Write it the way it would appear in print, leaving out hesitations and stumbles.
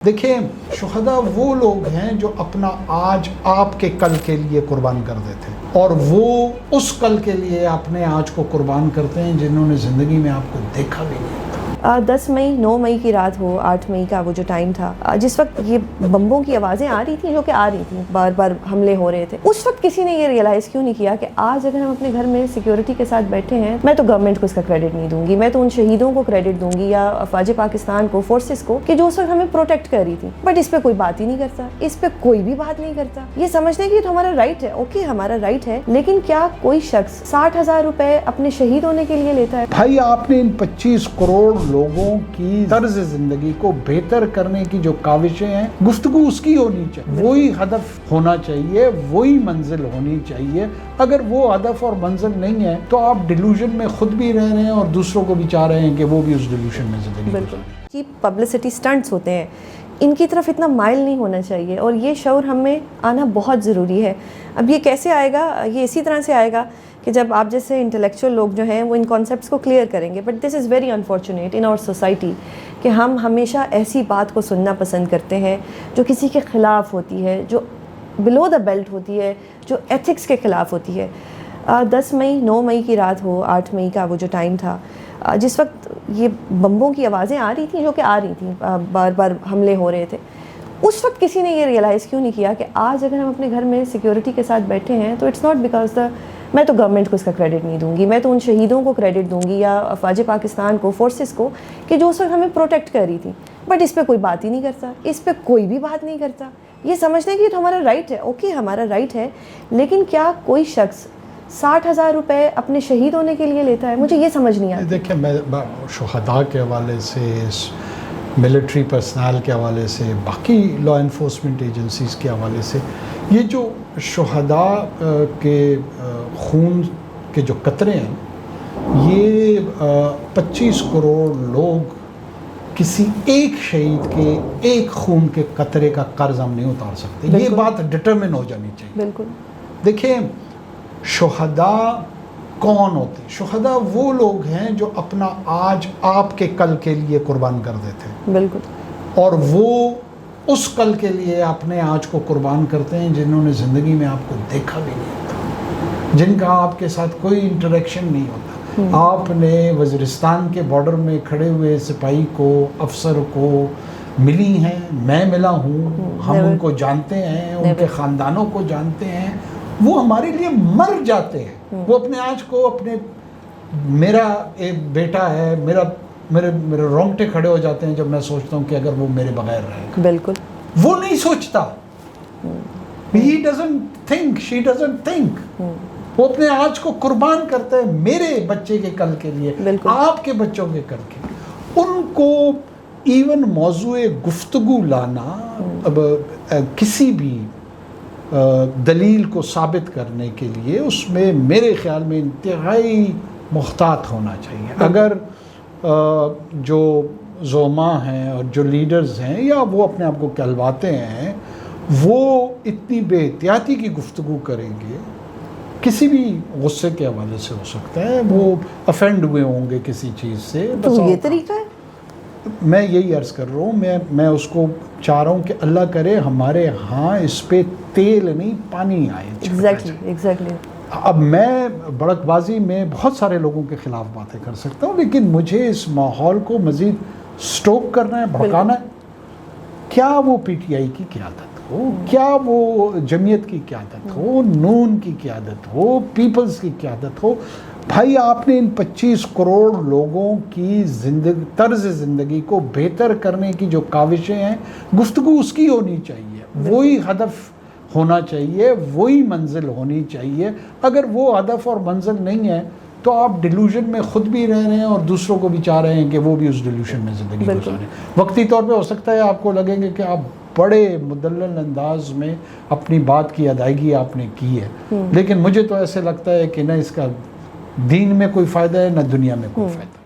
دیکھیں شہداء وہ لوگ ہیں جو اپنا آج آپ کے کل کے لیے قربان کر دیتے ہیں، اور وہ اس کل کے لیے اپنے آج کو قربان کرتے ہیں جنہوں نے زندگی میں آپ کو دیکھا بھی نہیں ہوتا۔ 10 مئی 9 مئی کی رات ہو، 8 مئی کا وہ جو ٹائم تھا، جس وقت یہ بمبوں کی آوازیں آ رہی تھیں، جو کہ آ رہی تھیں، بار بار حملے ہو رہے تھے، اس وقت کسی نے یہ ریئلائز کیوں نہیں کیا کہ آج اگر ہم اپنے گھر میں سیکیورٹی کے ساتھ بیٹھے ہیں، میں تو گورنمنٹ کو اس کا کریڈٹ نہیں دوں گی، میں تو ان شہیدوں کو کریڈٹ دوں گی یا افواج پاکستان کو، فورسز کو، کہ جو اس وقت ہمیں پروٹیکٹ کر رہی تھی، بٹ اس پہ کوئی بات ہی نہیں کرتا، اس پہ کوئی بھی بات نہیں کرتا، یہ سمجھنے کی تو ہمارا رائٹ ہے، اوکے ہمارا رائٹ ہے، لیکن کیا کوئی شخص 60,000 روپے اپنے شہید ہونے کے لیے لیتا ہے؟ بھائی آپ نے ان 25 کروڑ لوگوں کی طرز زندگی کو بہتر کرنے کی جو کاوشیں ہیں، گفتگو اس کی ہونی چاہیے، وہی ہدف ہونا چاہیے، وہی منزل ہونی چاہیے۔ اگر وہ ہدف اور منزل نہیں ہے تو آپ ڈیلوژن میں خود بھی رہ رہے ہیں اور دوسروں کو بھی چاہ رہے ہیں کہ وہ بھی اس ڈیلوژن میں زندگی گزاریں۔ یہ پبلسٹی سٹنٹس ہوتے ہیں، ان کی طرف اتنا مائل نہیں ہونا چاہیے، اور یہ شعور ہمیں آنا بہت ضروری ہے۔ اب یہ کیسے آئے گا؟ یہ اسی طرح سے آئے گا کہ جب آپ جیسے انٹلیکچوئل لوگ جو ہیں وہ ان کانسیپٹس کو کلیئر کریں گے۔ But this is very unfortunate in our society کہ ہم ہمیشہ ایسی بات کو سننا پسند کرتے ہیں جو کسی کے خلاف ہوتی ہے، جو بلو دا بیلٹ ہوتی ہے، جو ایتھکس کے خلاف ہوتی ہے۔ 10 مئی 9 مئی کی رات ہو، 8 مئی کا وہ جو ٹائم تھا، جس وقت یہ بمبوں کی آوازیں آ رہی تھیں، جو کہ آ رہی تھیں، بار بار حملے ہو رہے تھے، اس وقت کسی نے یہ ریئلائز کیوں نہیں کیا کہ آج اگر ہم اپنے گھر میں سیکیورٹی کے ساتھ بیٹھے ہیں تو اٹس ناٹ بیکاز میں تو گورنمنٹ کو اس کا کریڈٹ نہیں دوں گی، میں تو ان شہیدوں کو کریڈٹ دوں گی یا افواج پاکستان کو، فورسز کو، کہ جو اس وقت ہمیں پروٹیکٹ کر رہی تھی، بٹ اس پہ کوئی بات ہی نہیں کرتا، اس پہ کوئی بھی بات نہیں کرتا۔ یہ سمجھنے کی تو ہمارا رائٹ ہے، اوکے ہمارا رائٹ ہے، لیکن کیا کوئی شخص 60,000 روپے اپنے شہید ہونے کے لیے لیتا ہے؟ مجھے یہ سمجھ نہیں آتی۔ دیکھیں میں شہداء کے حوالے سے، ملٹری پرسنل کے حوالے سے، باقی لا انفورسمنٹ ایجنسیز کے حوالے سے، یہ جو شہداء کے خون کے جو قطرے ہیں، یہ 25 کروڑ لوگ کسی ایک شہید کے ایک خون کے قطرے کا قرض ہم نہیں اتار سکتے۔ یہ بات ڈٹرمن ہو جانی چاہیے۔ بالکل۔ دیکھیں شہداء کون ہوتے ہیں؟ شہداء وہ لوگ ہیں جو اپنا آج آپ کے کل کے لیے قربان کر دیتے ہیں، بالکل، اور وہ اس کل کے لیے اپنے آج کو قربان کرتے ہیں جنہوں نے زندگی میں آپ کو دیکھا بھی نہیں ہوتا، جن کا آپ کے ساتھ کوئی انٹریکشن نہیں ہوتا۔ آپ نے وزیرستان کے بارڈر میں کھڑے ہوئے سپاہی کو، افسر کو ملی ہیں، میں ملا ہوں، ہم ان کو جانتے ہیں، ان کے خاندانوں کو جانتے ہیں، وہ ہمارے لیے مر جاتے ہیں۔ وہ اپنے آج کو اپنے میرا ایک بیٹا ہے، میرے رونگٹے کھڑے ہو جاتے ہیں جب میں سوچتا ہوں کہ اگر وہ میرے بغیر رہے گا۔ بالکل، وہ نہیں سوچتا، he doesn't think, she doesn't think۔ وہ اپنے آج کو قربان کرتا ہے میرے بچے کے کل کے لیے، آپ کے بچوں کے کل کے لیے۔ ان کو ایون موضوع گفتگو لانا اب کسی بھی دلیل کو ثابت کرنے کے لیے، اس میں میرے خیال میں انتہائی محتاط ہونا چاہیے۔ اگر جو زعماء ہیں اور جو لیڈرز ہیں، یا وہ اپنے آپ کو کہلواتے ہیں، وہ اتنی بے احتیاطی کی گفتگو کریں گے، کسی بھی غصے کے حوالے سے ہو سکتا ہے، وہ افینڈ ہوئے ہوں گے کسی چیز سے، تو یہ طریقہ ہے۔ میں یہی عرض کر رہا ہوں، میں اس کو چاہ رہا ہوں کہ اللہ کرے ہمارے ہاں اس پہ تیل نہیں پانی آئے۔ ایگزیکٹلی۔ اب میں بڑک بازی میں بہت سارے لوگوں کے خلاف باتیں کر سکتا ہوں، لیکن مجھے اس ماحول کو مزید سٹوک کرنا ہے، بھڑکانا ہے۔ کیا وہ پی ٹی آئی کی قیادت ہو، کیا وہ جمعیت کی قیادت ہو، نون کی قیادت ہو، پیپلز کی قیادت ہو، بھائی آپ نے ان 25 کروڑ لوگوں کی طرز زندگی کو بہتر کرنے کی جو کاوشیں ہیں، گفتگو اس کی ہونی چاہیے، وہی ہدف ہونا چاہیے، وہی منزل ہونی چاہیے۔ اگر وہ ہدف اور منزل نہیں ہے تو آپ ڈیلوژن میں خود بھی رہ رہے ہیں اور دوسروں کو بھی چاہ رہے ہیں کہ وہ بھی اس ڈیلوژن میں زندگی گزاریں۔ وقتی طور پہ ہو سکتا ہے آپ کو لگیں گے کہ آپ بڑے مدلل انداز میں اپنی بات کی ادائیگی آپ نے کی ہے، لیکن مجھے تو ایسے لگتا ہے کہ نہ اس کا دین میں کوئی فائدہ ہے، نہ دنیا میں کوئی فائدہ۔